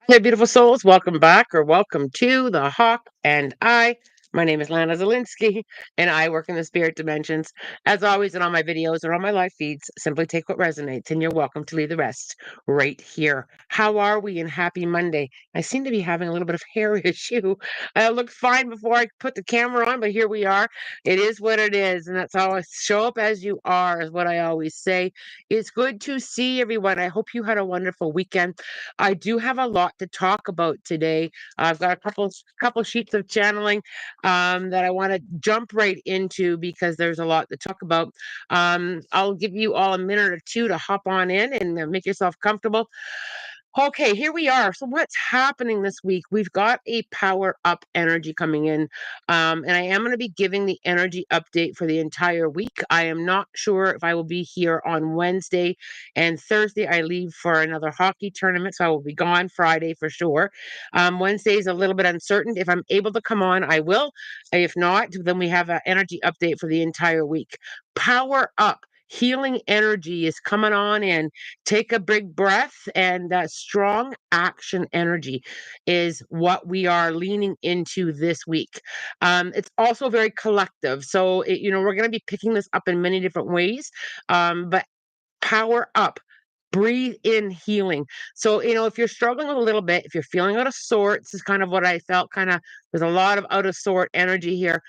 Hey, beautiful souls, welcome back or welcome to the Hawk and I. My name is Lana Zelinsky, and I work in the spirit dimensions. As always, in all my videos or on my live feeds, simply take what resonates, and you're welcome to leave the rest right here. How are we? And happy Monday. I seem to be having a little bit of hair issue. I looked fine before I put the camera on, but here we are. It is what it is, and that's how I show up as you are, is what I always say. It's good to see everyone. I hope you had a wonderful weekend. I do have a lot to talk about today. I've got a couple sheets of channeling that I want to jump right into because there's a lot to talk about. I'll give you all a minute or two to hop on in and make yourself comfortable. Okay, here we are. So, what's happening this week? We've got a power up energy coming in, and I am going to be giving the energy update for the entire week. I am not sure if I will be here on Wednesday and Thursday. I leave for another hockey tournament, so I will be gone Friday for sure. Wednesday is a little bit uncertain. If I'm able to come on, I will. If not, then we have an energy update for the entire week. Power up. Healing energy is coming on in. Take a big breath, and strong action energy is what we are leaning into this week. It's also very collective, so we're going to be picking this up in many different ways, but power up. Breathe in healing. So, if you're struggling a little bit, if you're feeling out of sorts, is kind of what I felt. Kind of, there's a lot of out of sort energy here.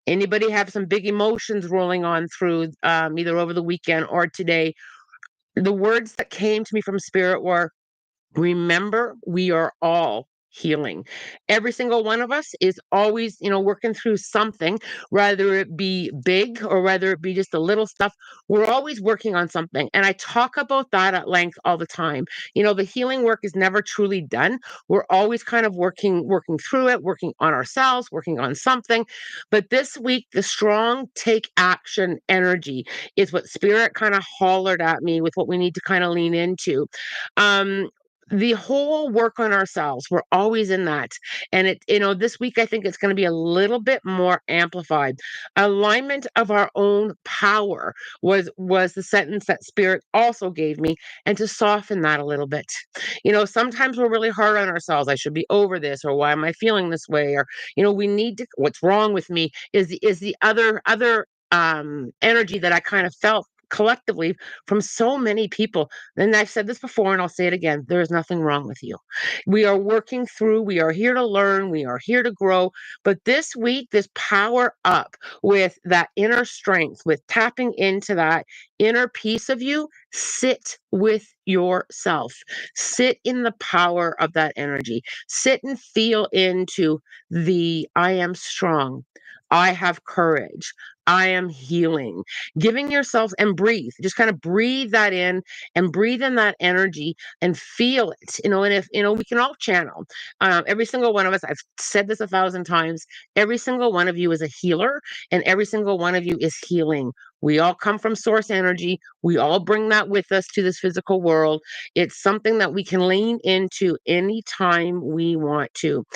Anybody have some big emotions rolling on through, either over the weekend or today? The words that came to me from spirit were, remember, we are all healing. Every single one of us is always, working through something, whether it be big or whether it be just the little stuff. We're always working on something. And I talk about that at length all the time. The healing work is never truly done. We're always kind of working through it, working on ourselves, working on something. But this week, the strong take action energy is what spirit kind of hollered at me with what we need to kind of lean into. Um, the whole work on ourselves, we're always in that. And this week I think it's going to be a little bit more amplified. Alignment of our own power was the sentence that spirit also gave me, and to soften that a little bit. Sometimes we're really hard on ourselves. I should be over this, or why am I feeling this way? Or, we need to, what's wrong with me is the other energy that I kind of felt collectively from so many people. And I've said this before and I'll say it again, there is nothing wrong with you. We are working through, we are here to learn, we are here to grow. But this week, this power up with that inner strength, with tapping into that inner piece of you, sit with yourself. Sit in the power of that energy. Sit and feel into the I am strong. I have courage. I am healing. Giving yourself, and breathe. Just kind of breathe that in and breathe in that energy and feel it. And if we can all channel. Every single one of us, I've said this 1,000 times, every single one of you is a healer, and every single one of you is healing. We all come from source energy. We all bring that with us to this physical world. It's something that we can lean into anytime we want to.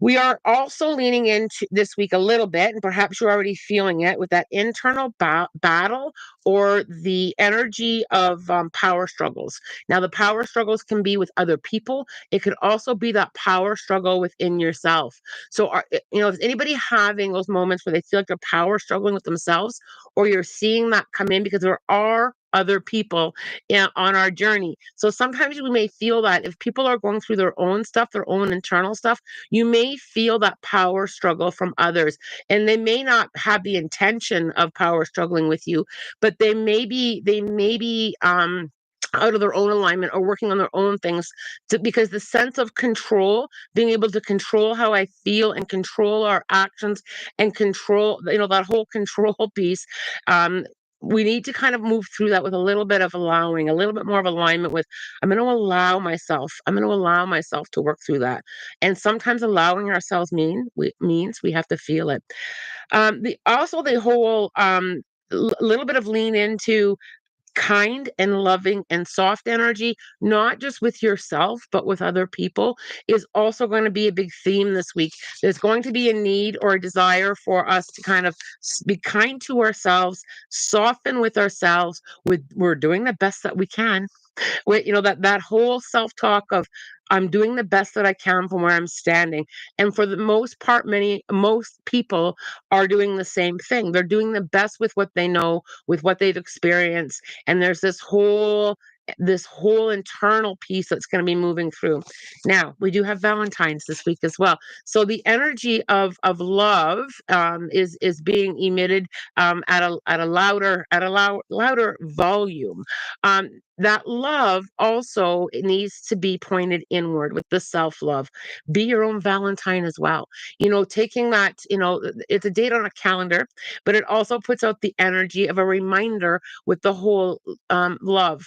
We are also leaning into this week a little bit, and perhaps you're already feeling it with that internal battle or the energy of power struggles. Now, the power struggles can be with other people. It could also be that power struggle within yourself. So, is anybody having those moments where they feel like they're power struggling with themselves, or you're seeing that come in because there are other people on our journey? So sometimes we may feel that if people are going through their own stuff, their own internal stuff, you may feel that power struggle from others, and they may not have the intention of power struggling with you, but they may be out of their own alignment or working on their own things because the sense of control, being able to control how I feel and control our actions and control, that whole control piece. um we need to kind of move through that with a little bit of allowing, a little bit more of alignment with, I'm going to allow myself to work through that. And sometimes allowing ourselves means we have to feel it. The whole little bit of lean into kind and loving and soft energy, not just with yourself, but with other people, is also going to be a big theme this week. There's going to be a need or a desire for us to kind of be kind to ourselves, soften with ourselves. We're doing the best that we can. That whole self talk of I'm doing the best that I can from where I'm standing. And for the most part, most people are doing the same thing. They're doing the best with what they know, with what they've experienced. And there's this whole internal piece that's going to be moving through. Now, we do have Valentine's this week as well. So the energy of love is being emitted at a louder volume. That love also needs to be pointed inward with the self love. Be your own Valentine as well. Taking that, it's a date on a calendar, but it also puts out the energy of a reminder with the whole love.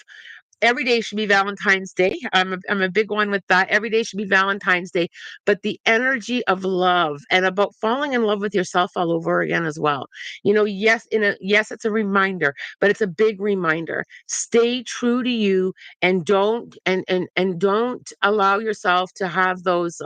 Every day should be Valentine's Day. I'm a big one with that. Every day should be Valentine's Day, but the energy of love and about falling in love with yourself all over again as well. Yes, it's a reminder, but it's a big reminder. Stay true to you and don't allow yourself to have those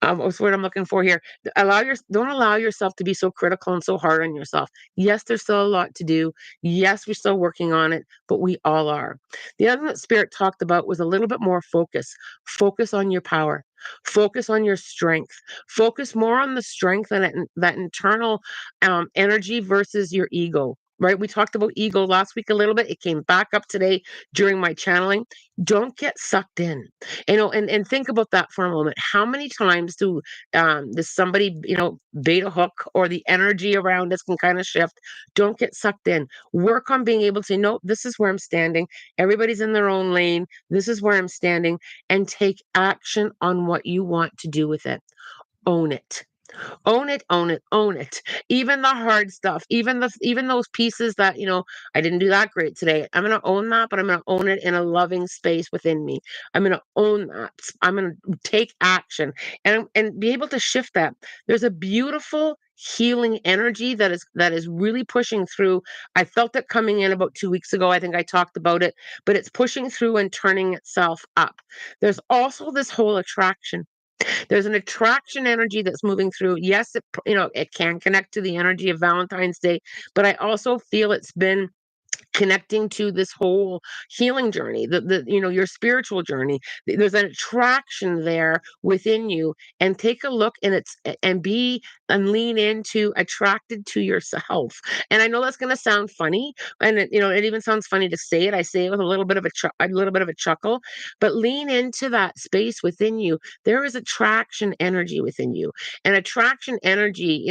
what's the word I'm looking for here? Don't allow yourself to be so critical and so hard on yourself. Yes, there's still a lot to do. Yes, we're still working on it, but we all are. The other thing that Spirit talked about was a little bit more focus. Focus on your power. Focus on your strength. Focus more on the strength and that internal energy versus your ego. Right? We talked about ego last week a little bit. It came back up today during my channeling. Don't get sucked in, and think about that for a moment. How many times does somebody bait a hook, or the energy around us can kind of shift? Don't get sucked in. Work on being able to know, this is where I'm standing. Everybody's in their own lane. This is where I'm standing. And take action on what you want to do with it. Own it. Own it, own it, own it. Even the hard stuff, even those pieces that, I didn't do that great today. I'm gonna own that, but I'm gonna own it in a loving space within me. I'm gonna own that. I'm gonna take action and be able to shift that. There's a beautiful healing energy that is really pushing through. I felt it coming in about 2 weeks ago. I think I talked about it, but it's pushing through and turning itself up. There's also this whole attraction. There's an attraction energy that's moving through. Yes, it can connect to the energy of Valentine's Day, but I also feel it's been connecting to this whole healing journey, your spiritual journey. There's an attraction there within you, and take a look, and lean into attracted to yourself. And I know that's going to sound funny, and it even sounds funny to say it. I say it with a little bit of a chuckle, but lean into that space within you. There is attraction energy within you, and attraction energy,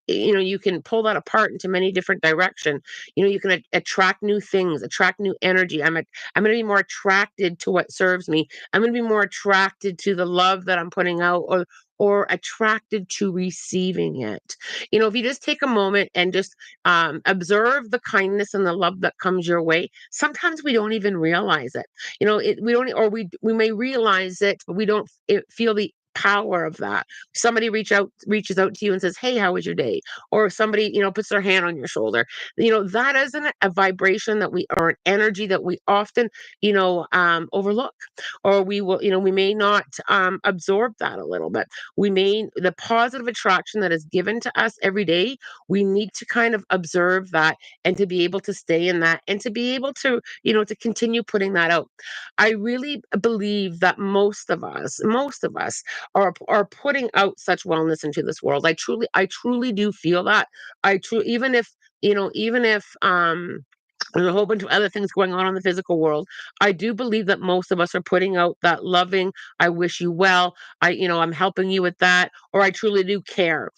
you can pull that apart into many different directions. You can attract new things, attract new energy. I'm going to be more attracted to what serves me. I'm going to be more attracted to the love that I'm putting out, or attracted to receiving it. If you just take a moment and just observe the kindness and the love that comes your way, sometimes we don't even realize it. We don't, or we may realize it, but we don't feel the power of that. Somebody reaches out to you and says, "Hey, how was your day?" Or somebody, puts their hand on your shoulder. That isn't a vibration or an energy that we often, overlook, or we may not absorb that a little bit. The positive attraction that is given to us every day, we need to kind of observe that, and to be able to stay in that, and to be able to continue putting that out. I really believe that most of us are putting out such wellness into this world. I truly do feel that. Even if there's a whole bunch of other things going on in the physical world, I do believe that most of us are putting out that loving, I wish you well, I'm helping you with that, or I truly do care.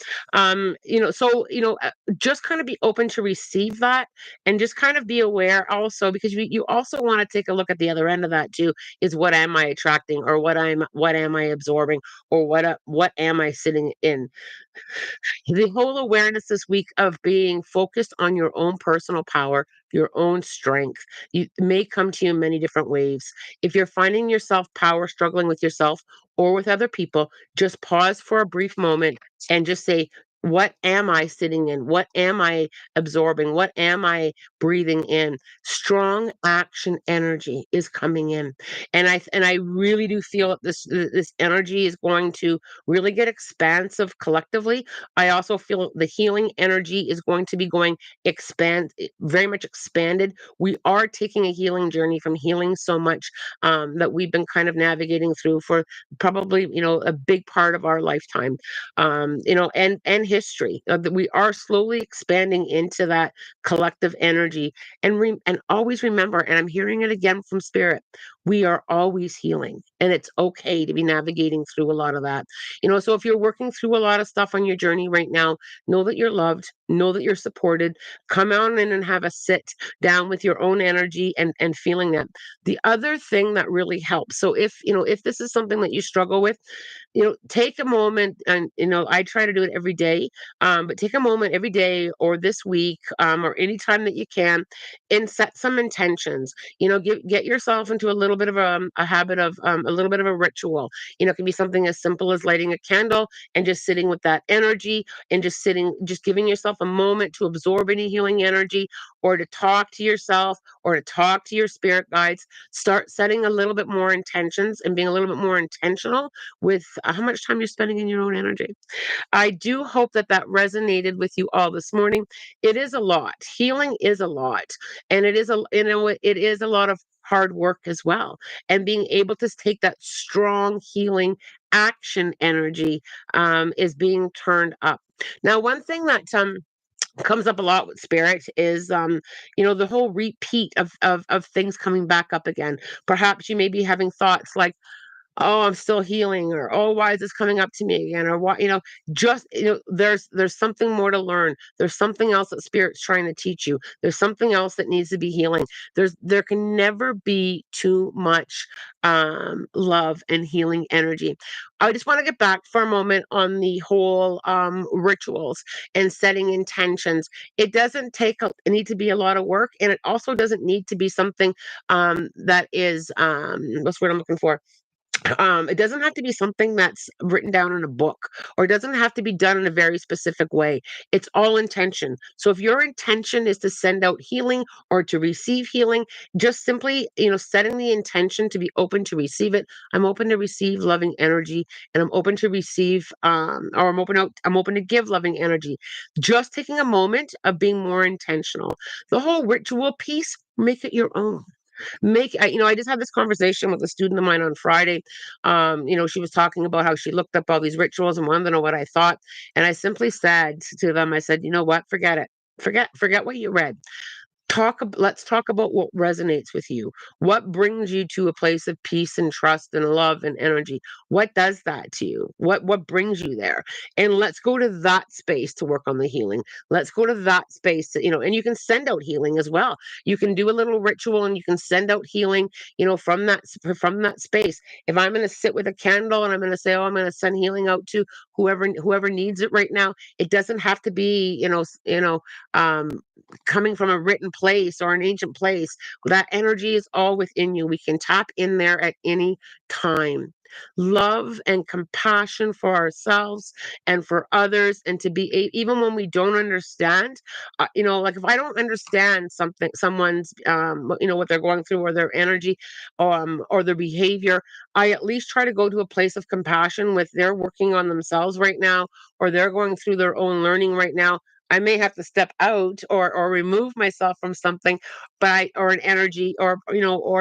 Just kind of be open to receive that, and just kind of be aware also, because you also want to take a look at the other end of that too. Is, what am I attracting, or what am I absorbing, or what am I sitting in? The whole awareness this week of being focused on your own personal power, your own strength, may come to you in many different ways. If you're finding yourself power struggling with yourself or with other people, just pause for a brief moment and just say, What am I sitting in? What am I absorbing? What am I breathing in? Strong action energy is coming in. And I really do feel that this energy is going to really get expansive collectively. I also feel the healing energy is going to be going very much expanded. We are taking a healing journey from healing so much that we've been kind of navigating through for probably, a big part of our lifetime, and history. That we are slowly expanding into that collective energy, and always remember, and I'm hearing it again from spirit, we are always healing, and it's okay to be navigating through a lot of that. So if you're working through a lot of stuff on your journey right now, know that you're loved, know that you're supported. Come on in and have a sit down with your own energy and feeling that. The other thing that really helps, so if this is something that you struggle with, take a moment, and I try to do it every day, but take a moment every day or this week, or anytime that you can, and set some intentions. Get yourself into a little bit of a habit of, a little bit of a ritual. It can be something as simple as lighting a candle and just sitting with that energy, and just giving yourself a moment to absorb any healing energy, or to talk to yourself, or to talk to your spirit guides. Start setting a little bit more intentions and being a little bit more intentional with how much time you're spending in your own energy. I do hope that that resonated with you all this morning. It is a lot. Healing is a lot, and it is a lot of hard work as well. And being able to take that strong healing action energy, is being turned up. Now, one thing that comes up a lot with spirit is, the whole repeat of things coming back up again. Perhaps you may be having thoughts like, "Oh, I'm still healing," or, "Oh, why is this coming up to me again?" Or, "What," there's something more to learn. There's something else that spirit's trying to teach you. There's something else that needs to be healing. There can never be too much love and healing energy. I just want to get back for a moment on the whole rituals and setting intentions. It doesn't need to be a lot of work, and it also doesn't need to be something that is, what's the word I'm looking for? It doesn't have to be something that's written down in a book, or it doesn't have to be done in a very specific way. It's all intention. So if your intention is to send out healing or to receive healing, just simply, setting the intention to be open to receive it. I'm open to receive loving energy, and I'm open to receive, or I'm open to give loving energy. Just taking a moment of being more intentional. The whole ritual piece, make it your own. I just had this conversation with a student of mine on Friday. She was talking about how she looked up all these rituals and wanted to know what I thought. And I simply said to them, I said, "You know what? Forget it. Forget what you read. Let's talk about what resonates with you. What brings you to a place of peace and trust and love and energy? What does that to you? What brings you there? And let's go to that space to work on the healing. Let's go to that space and you can send out healing as well. You can do a little ritual and you can send out healing, from that space. If I'm going to sit with a candle and I'm going to say, "Oh, I'm going to send healing out to whoever needs it right now," it doesn't have to be, um coming from a written place or an ancient place. That energy is all within you. We can tap in there at any time. Love and compassion for ourselves and for others, and to be even when we don't understand, like if I don't understand someone's, what they're going through, or their energy, or their behavior, I at least try to go to a place of compassion with they're working on themselves right now, or they're going through their own learning right now. I may have to step out, or remove myself from something, or an energy, or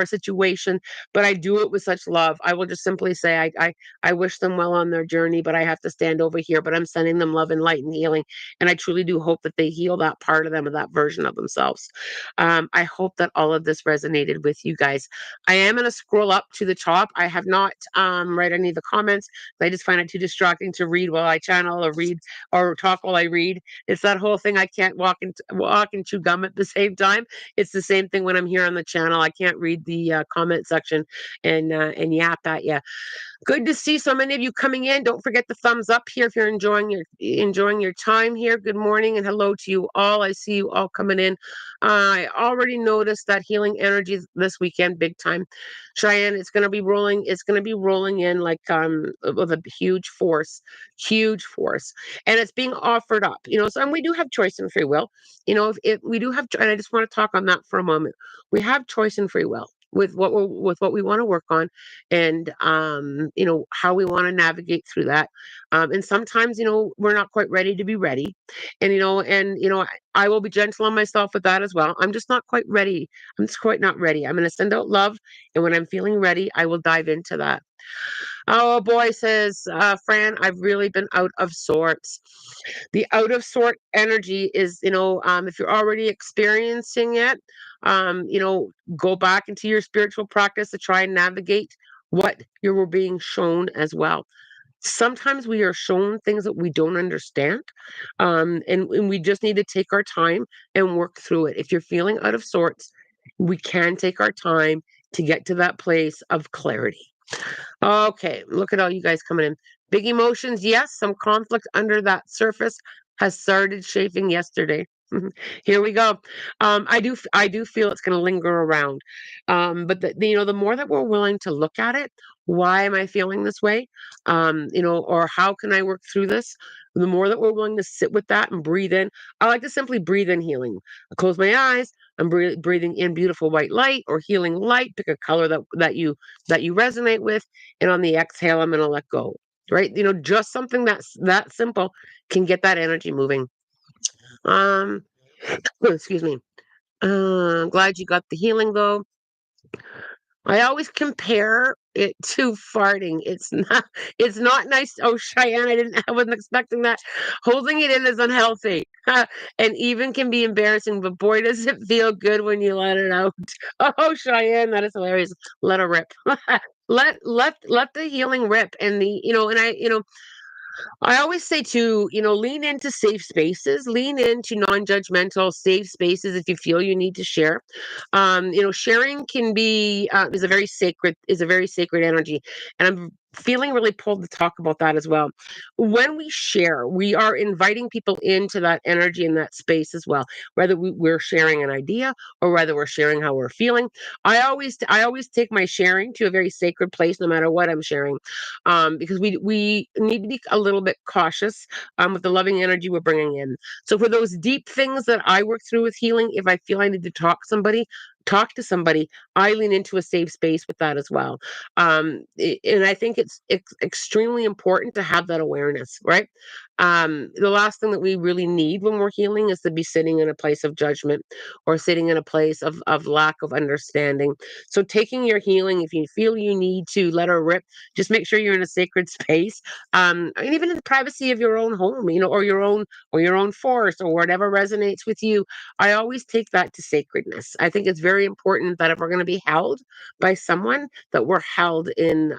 a situation, but I do it with such love. I will just simply say, I wish them well on their journey, but I have to stand over here. But I'm sending them love and light and healing, and I truly do hope that they heal that part of them, or that version of themselves. I hope that all of this resonated with you guys. I am going to scroll up to the top. I have not read any of the comments. I just find it too distracting to read while I channel, or read or talk while I read. It's that that whole thing, I can't walk and chew gum at the same time. It's the same thing when I'm here on the channel. I can't read the comment section and yap at you. Good to see so many of you coming in. Don't forget the thumbs up here if you're enjoying your time here. Good morning and hello to you all. I see you all coming in. I already noticed that healing energy this weekend, big time. Cheyenne, it's going to be rolling. It's going to be rolling in like with a huge force, and it's being offered up. So and we do have choice and free will. If we do have, and I just want to talk on that for a moment. We have choice and free will with what we want to work on, and how we want to navigate through that. And sometimes we're not quite ready to be ready, and I will be gentle on myself with that as well. I'm just not quite ready. I'm just quite not ready. I'm going to send out love, and when I'm feeling ready, I will dive into that. Oh boy, says Fran, I've really been out of sorts. The out of sort energy is, if you're already experiencing it, go back into your spiritual practice to try and navigate what you were being shown as well. Sometimes we are shown things that we don't understand, and we just need to take our time and work through it. If you're feeling out of sorts, we can take our time to get to that place of clarity. Okay, look at all you guys coming in. Big emotions, yes. Some conflict under that surface has started shaping yesterday. Here we go. I do feel it's going to linger around, but the more that we're willing to look at it, why am I feeling this way? Or how can I work through this? The more that we're willing to sit with that and breathe in, I like to simply breathe in healing. I close my eyes. I'm breathing in beautiful white light or healing light. Pick a color that you resonate with, and on the exhale, I'm going to let go. Right? Just something that's that simple can get that energy moving. Um, excuse me. I'm glad you got the healing though. I always compare it to farting. It's not nice. Oh, Cheyenne, I wasn't expecting that. Holding it in is unhealthy. And even can be embarrassing, but boy does it feel good when you let it out. Oh, Cheyenne, that is hilarious. Let her rip. Let the healing rip. And I always say to, lean into safe spaces, lean into non-judgmental, safe spaces if you feel you need to share. Sharing can be is a very sacred energy, and I'm feeling really pulled to talk about that as well. When we share, we are inviting people into that energy and that space as well. Whether we're sharing an idea or whether we're sharing how we're feeling, I always take my sharing to a very sacred place, no matter what I'm sharing, because we need to be a little bit cautious with the loving energy we're bringing in. So for those deep things that I work through with healing, if I feel I need to talk to somebody, I lean into a safe space with that as well. And I think it's extremely important to have that awareness, right? The last thing that we really need when we're healing is to be sitting in a place of judgment or sitting in a place of lack of understanding. So taking your healing, if you feel you need to let her rip, just make sure you're in a sacred space, and even in the privacy of your own home, or your own forest or whatever resonates with you. I always take that to sacredness. I think it's very important that if we're going to be held by someone, that we're held in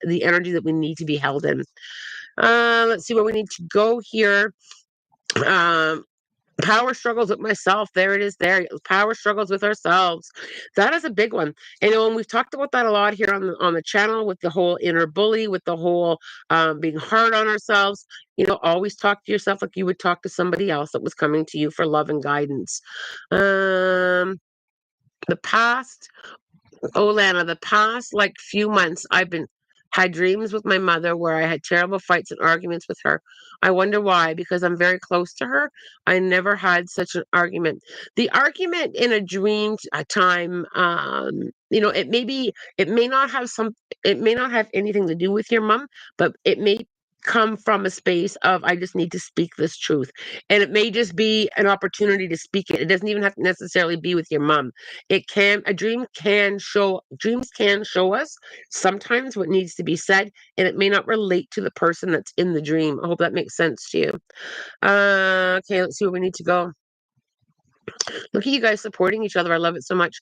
the energy that we need to be held in. Let's see where we need to go here. Um, Power struggles with myself. There it is. There, power struggles with ourselves. That is a big one. And we've talked about that a lot here on the channel, with the whole inner bully, with the whole being hard on ourselves. Always talk to yourself like you would talk to somebody else that was coming to you for love and guidance. The past Oh, Lana, the past like few months, I've been had dreams with my mother where I had terrible fights and arguments with her. I wonder why, because I'm very close to her. I never had such an argument. The argument in a dream time, it may not have anything to do with your mom, but it may come from a space of I just need to speak this truth. And it may just be an opportunity to speak it. It doesn't even have to necessarily be with your mom. Dreams can show us sometimes what needs to be said, and it may not relate to the person that's in the dream. I hope that makes sense to you. Okay, let's see where we need to go. Look at you guys supporting each other. I love it so much.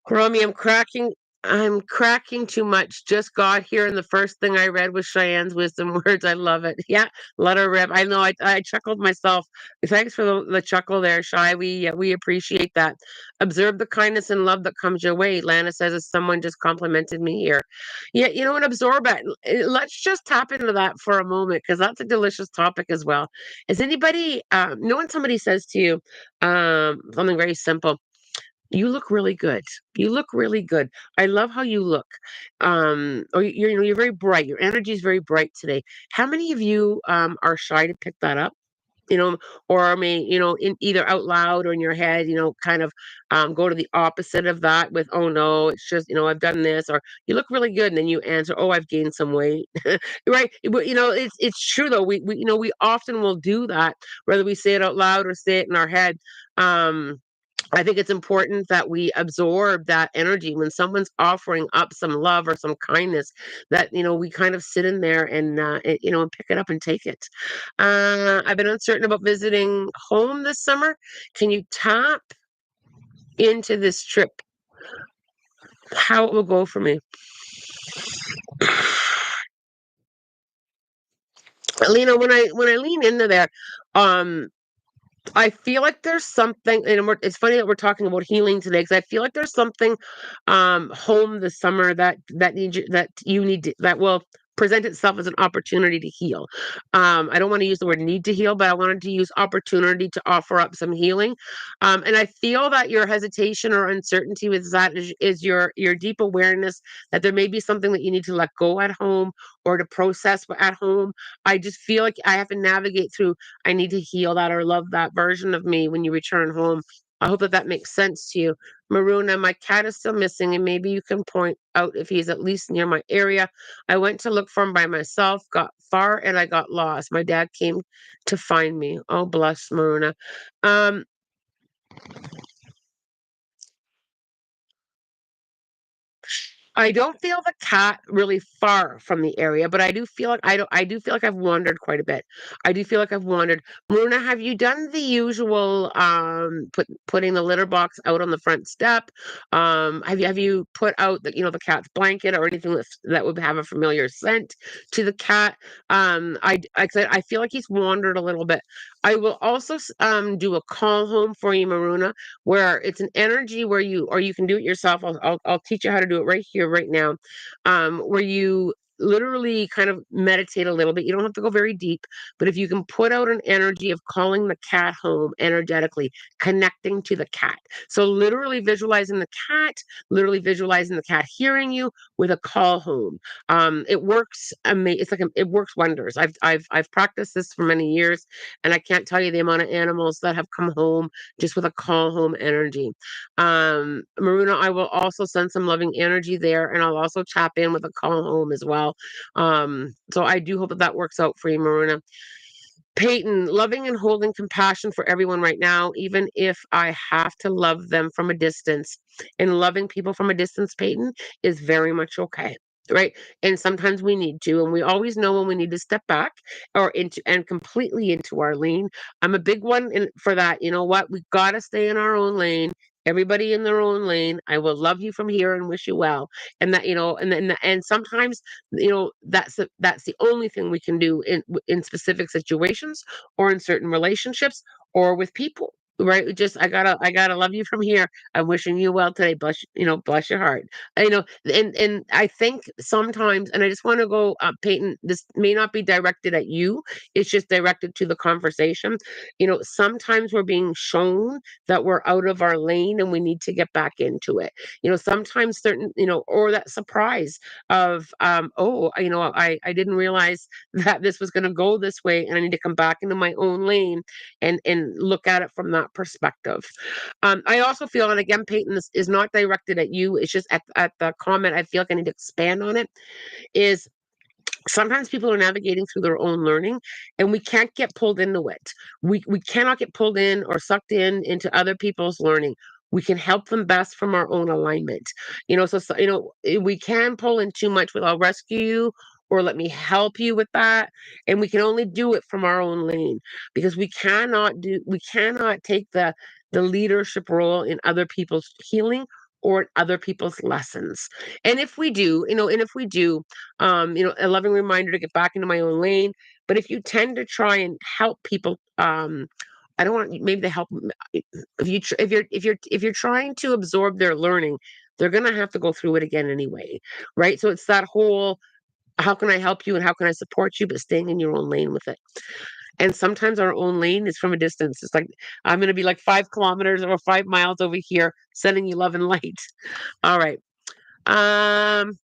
Romy, I'm cracking I'm cracking too much. Just got here, and the first thing I read was Cheyenne's wisdom words. I love it. Yeah, let her rip. I know. I chuckled myself. Thanks for the chuckle there, Shy. We appreciate that. Observe the kindness and love that comes your way. Lana says, as someone just complimented me here. Yeah, you know what? Absorb it. Let's just tap into that for a moment because that's a delicious topic as well. Is anybody? Know when somebody says to you something very simple? You look really good. You look really good. I love how you look. Or you're very bright. Your energy is very bright today. How many of you are shy to pick that up? You know, or I mean, in either out loud or in your head, kind of go to the opposite of that with, oh no, it's just, I've done this, or you look really good, and then you answer, oh, I've gained some weight. Right. But it's true though. We often will do that, whether we say it out loud or say it in our head. I think it's important that we absorb that energy when someone's offering up some love or some kindness, that we kind of sit in there and and pick it up and take it. I've been uncertain about visiting home this summer. Can you tap into this trip? How it will go for me? Lena, when I lean into there, um, I feel like there's something, and it's funny that we're talking about healing today because I feel like there's something home this summer that will present itself as an opportunity to heal. I don't want to use the word need to heal, but I wanted to use opportunity to offer up some healing. And I feel that your hesitation or uncertainty with that is your deep awareness that there may be something that you need to let go at home or to process at home. I just feel like I have to navigate through. I need to heal that or love that version of me when you return home. I hope that makes sense to you. Maruna, my cat is still missing, and maybe you can point out if he's at least near my area. I went to look for him by myself, got far, and I got lost. My dad came to find me. Oh, bless Maruna. Um, I don't feel the cat really far from the area, but I do feel like I do feel like I've wandered quite a bit. I do feel like I've wandered. Maruna, have you done the usual putting the litter box out on the front step? Have you put out the cat's blanket or anything that would have a familiar scent to the cat? Like I said, I feel like he's wandered a little bit. I will also do a call home for you, Maruna, where it's an energy where you can do it yourself. I'll teach you how to do it right here, right now, where you literally kind of meditate a little bit. You don't have to go very deep, but if you can put out an energy of calling the cat home energetically, connecting to the cat. So literally visualizing the cat, literally visualizing the cat hearing you with a call home. It works. It's like it works wonders. I've practiced this for many years, and I can't tell you the amount of animals that have come home just with a call home energy. Maruna, I will also send some loving energy there, and I'll also tap in with a call home as well. So I do hope that works out for you, Maruna. Peyton, loving and holding compassion for everyone right now, even if I have to love them from a distance. And loving people from a distance, Peyton, is very much okay. Right. And sometimes we need to, and we always know when we need to step back or into and completely into our lane. I'm a big one for that. You know what? We got to stay in our own lane. Everybody in their own lane. I will love you from here and wish you well. And that, and then, and sometimes that's the only thing we can do in specific situations or in certain relationships or with people, right? I gotta love you from here. I'm wishing you well today. Bless your heart. And I think sometimes, and I just want to go, Peyton, this may not be directed at you, it's just directed to the conversation. Sometimes we're being shown that we're out of our lane and we need to get back into it. Sometimes certain, or that surprise of oh, I didn't realize that this was going to go this way, and I need to come back into my own lane and look at it from that perspective. I also feel, and again, Peyton, this is not directed at you, it's just at the comment, I feel like I need to expand on it, is sometimes people are navigating through their own learning, and we can't get pulled into it. We cannot get pulled in or sucked in into other people's learning. We can help them best from our own alignment. We can pull in too much with, I'll rescue you, or let me help you with that. And we can only do it from our own lane, because we cannot take the leadership role in other people's healing or in other people's lessons. And if we do, a loving reminder to get back into my own lane. But if you tend to try and help people, I don't want maybe to help. If you're trying to absorb their learning, they're gonna have to go through it again anyway, right? So it's that whole, how can I help you and how can I support you, but staying in your own lane with it. And sometimes our own lane is from a distance. It's like I'm going to be like 5 kilometers or 5 miles over here, sending you love and light. All right. Um,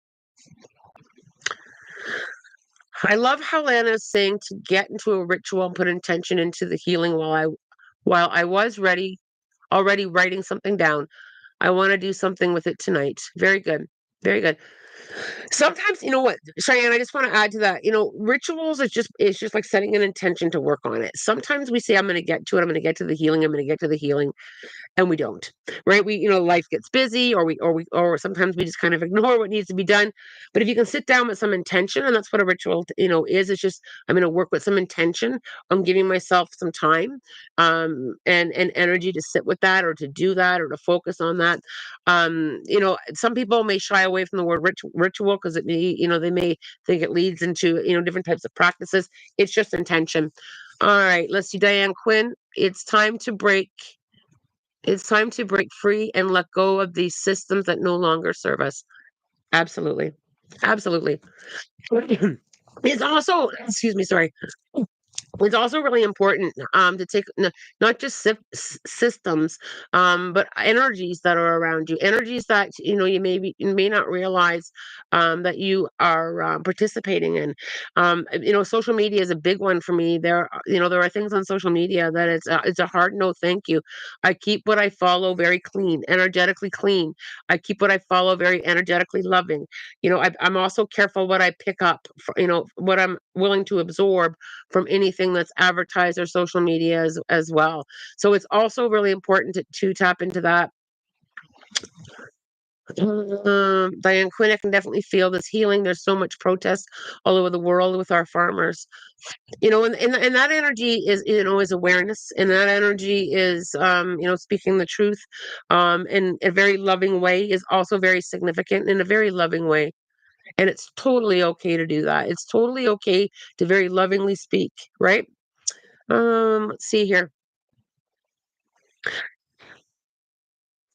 I love how Lana is saying to get into a ritual and put intention into the healing while I was already writing something down. I want to do something with it tonight. Very good. Very good. Sometimes, you know what, Cheyenne, I just want to add to that. Rituals is just like setting an intention to work on it. Sometimes we say, I'm going to get to it. I'm going to get to the healing. I'm going to get to the healing, and we don't, right? Life gets busy, or sometimes we just kind of ignore what needs to be done. But if you can sit down with some intention, and that's what a ritual is. It's just, I'm going to work with some intention on giving myself some time, and energy to sit with that, or to do that, or to focus on that. Some people may shy away from the word ritual because they may think it leads into different types of practices. It's just intention. All right, let's see, Diane Quinn. It's time to break free and let go of these systems that no longer serve us. Absolutely. Absolutely. It's also, excuse me, sorry. It's also really important to take not just systems, but energies that are around you, energies that you may not realize that you are participating in. Social media is a big one for me. There are things on social media that it's a hard no, thank you. I keep what I follow very clean, energetically clean. I keep what I follow very energetically loving. I'm also careful what I pick up, what I'm willing to absorb from anything that's advertised or social media as well. So it's also really important to tap into that. Diane Quinn, I can definitely feel this healing. There's so much protest all over the world with our farmers. And that energy is awareness, and that energy is speaking the truth, in a very loving way, is also very significant in a very loving way. And it's totally okay to do that. It's totally okay to very lovingly speak, right? Let's see here.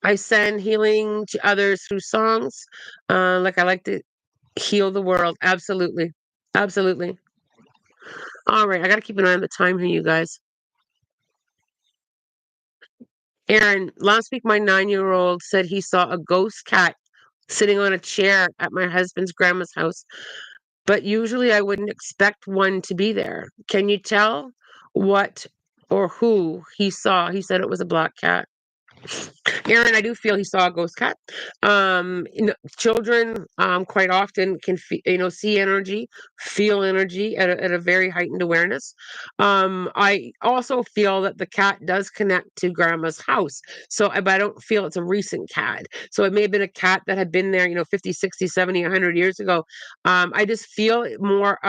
I send healing to others through songs. Like I like to heal the world. Absolutely. Absolutely. All right. I got to keep an eye on the time here, you guys. Aaron, last week my 9-year-old said he saw a ghost cat sitting on a chair at my husband's grandma's house, but usually I wouldn't expect one to be there. Can you tell what or who he saw? He said it was a black cat. Aaron, I do feel he saw a ghost cat. Children quite often can see energy, feel energy at a very heightened awareness. I also feel that the cat does connect to grandma's house. But I don't feel it's a recent cat. So it may have been a cat that had been there, 50, 60, 70, 100 years ago. I just feel it more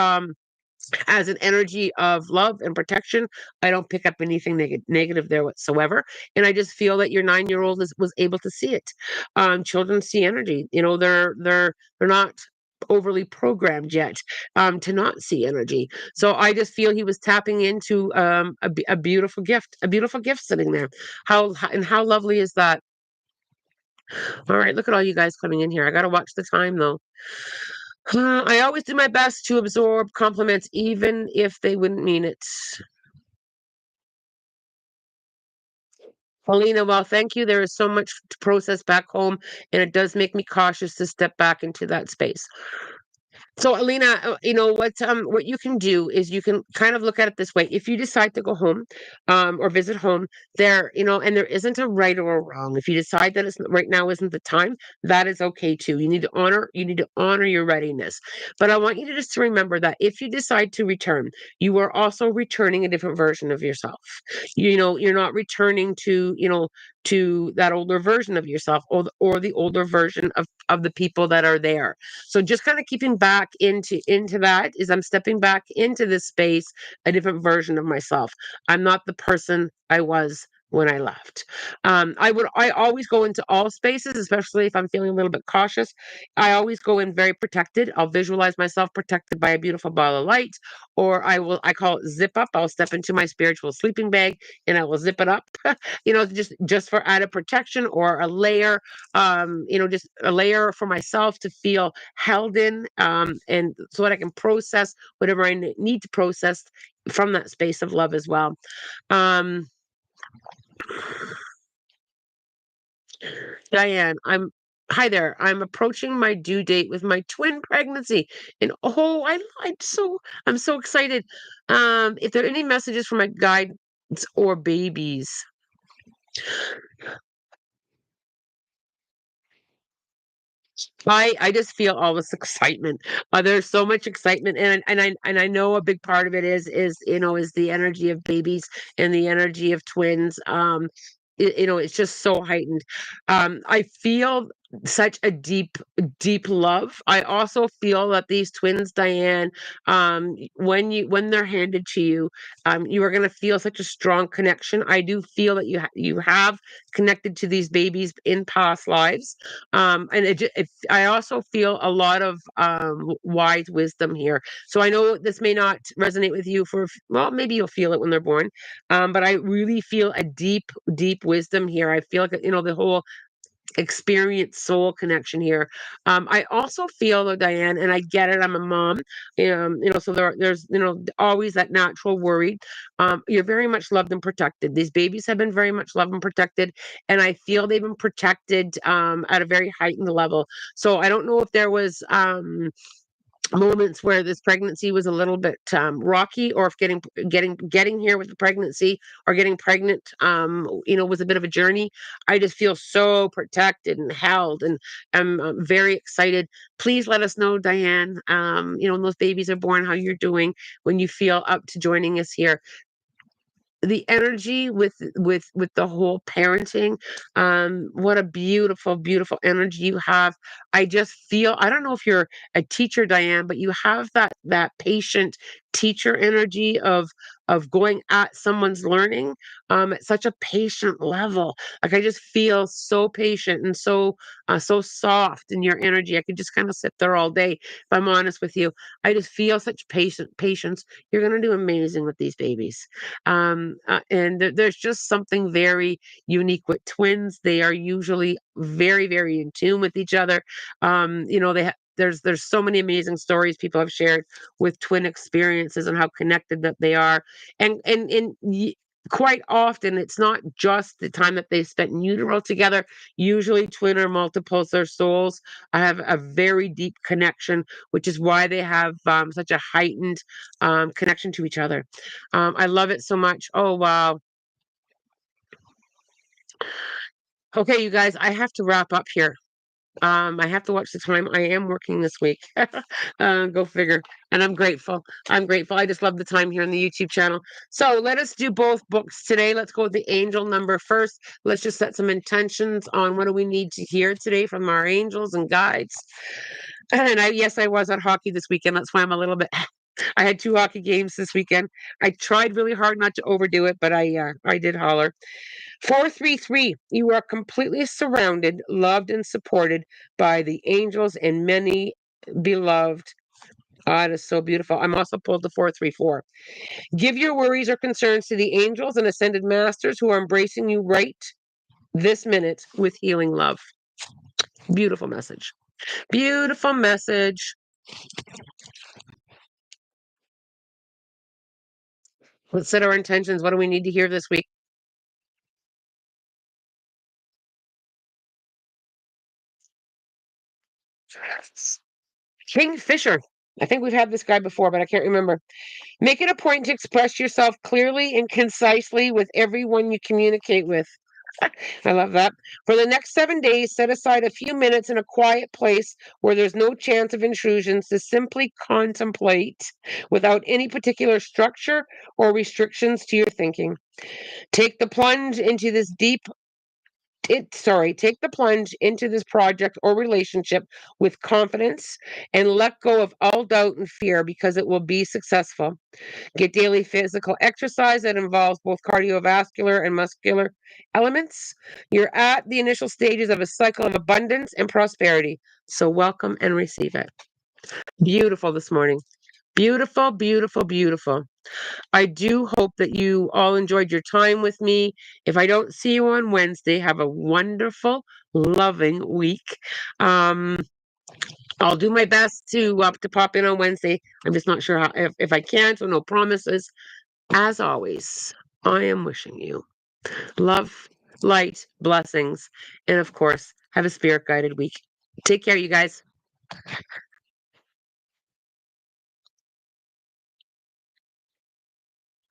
as an energy of love and protection. I don't pick up anything negative there whatsoever, and I just feel that your 9-year-old was able to see it. Children see energy. They're not overly programmed yet to not see energy. So I just feel he was tapping into a beautiful gift sitting there. How lovely is that? All right, look at all you guys coming in here. I got to watch the time though. I always do my best to absorb compliments, even if they wouldn't mean it. Paulina, well, thank you. There is so much to process back home, and it does make me cautious to step back into that space. So, Alina, what you can do is you can kind of look at it this way. If you decide to go home, or visit home, and there isn't a right or a wrong. If you decide that it's right now isn't the time, that is okay too. You need to honor your readiness. But I want you to just to remember that if you decide to return, you are also returning a different version of yourself. You're not returning to that older version of yourself, or the older version of the people that are there. So just kind of keeping back into that is I'm stepping back into this space, a different version of myself. I'm not the person I was when I left. I always go into all spaces, especially if I'm feeling a little bit cautious. I always go in very protected. I'll visualize myself protected by a beautiful ball of light, or I call it zip up. I'll step into my spiritual sleeping bag and I will zip it up, just for added protection or a layer, just a layer for myself to feel held in, and so that I can process whatever I need to process from that space of love as well. Um, Diane, hi there. I'm approaching my due date with my twin pregnancy. And oh, I'm so excited. If there are any messages for my guides or babies. I just feel all this excitement. There's so much excitement, and I know a big part of it is the energy of babies and the energy of twins. It's just so heightened. I feel such a deep love. I also feel that these twins, Diane, when they're handed to you, you are going to feel such a strong connection. I do feel that you have connected to these babies in past lives, and I also feel a lot of wise wisdom here. So I know this may not resonate with you well, maybe you'll feel it when they're born, but I really feel a deep wisdom here. I feel like the whole experience soul connection here. I also feel though, Diane, and I get it. I'm a mom, so there's always that natural worry. You're very much loved and protected. These babies have been very much loved and protected, and I feel they've been protected at a very heightened level. So I don't know if there was moments where this pregnancy was a little bit rocky, or if getting here with the pregnancy or getting pregnant was a bit of a journey. I just feel so protected and held, and I'm very excited. Please let us know, Diane, when those babies are born, how you're doing, when you feel up to joining us here. The energy with the whole parenting, what a beautiful energy you have. I just feel, I don't know if you're a teacher, Diane, but you have that patient teacher energy of going at someone's learning at such a patient level. Like, I just feel so patient and so soft in your energy. I could just kind of sit there all day, if I'm honest with you. I just feel such patience. You're going to do amazing with these babies. And there's just something very unique with twins. They are usually very in tune with each other. There's so many amazing stories people have shared with twin experiences and how connected that they are. And quite often it's not just the time that they spent in utero together. Usually twin or multiples, their souls have a very deep connection, which is why they have such a heightened connection to each other. I love it so much. Oh, wow. Okay, you guys, I have to wrap up here. I have to watch the time. I am working this week. Go figure. And I'm grateful. I'm grateful. I just love the time here on the YouTube channel. So let us do both books today. Let's go with the angel number first. Let's just set some intentions on what do we need to hear today from our angels and guides. And yes, I was at hockey this weekend. That's why I'm a little bit. I had 2 hockey games this weekend. I tried really hard not to overdo it, but I did holler. 433, you are completely surrounded, loved, and supported by the angels and many beloved. Ah, it is so beautiful. I'm also pulled the 434. Give your worries or concerns to the angels and ascended masters who are embracing you right this minute with healing love. Beautiful message. Beautiful message. Let's set our intentions. What do we need to hear this week? King Fisher. I think we've had this guy before, but I can't remember. Make it a point to express yourself clearly and concisely with everyone you communicate with. I love that. For the next 7 days, set aside a few minutes in a quiet place where there's no chance of intrusions to simply contemplate without any particular structure or restrictions to your thinking. Take the plunge into this deep take the plunge into this project or relationship with confidence and let go of all doubt and fear because it will be successful. Get daily physical exercise that involves both cardiovascular and muscular elements. You're at the initial stages of a cycle of abundance and prosperity. So welcome and receive it. Beautiful this morning. Beautiful, beautiful, beautiful. I do hope that you all enjoyed your time with me. If I don't see you on Wednesday, have a wonderful, loving week. Um, I'll do my best to pop in on Wednesday. I'm just not sure if I can, so no promises. As always, I am wishing you love, light, blessings, and of course, have a spirit guided week. Take care, you guys.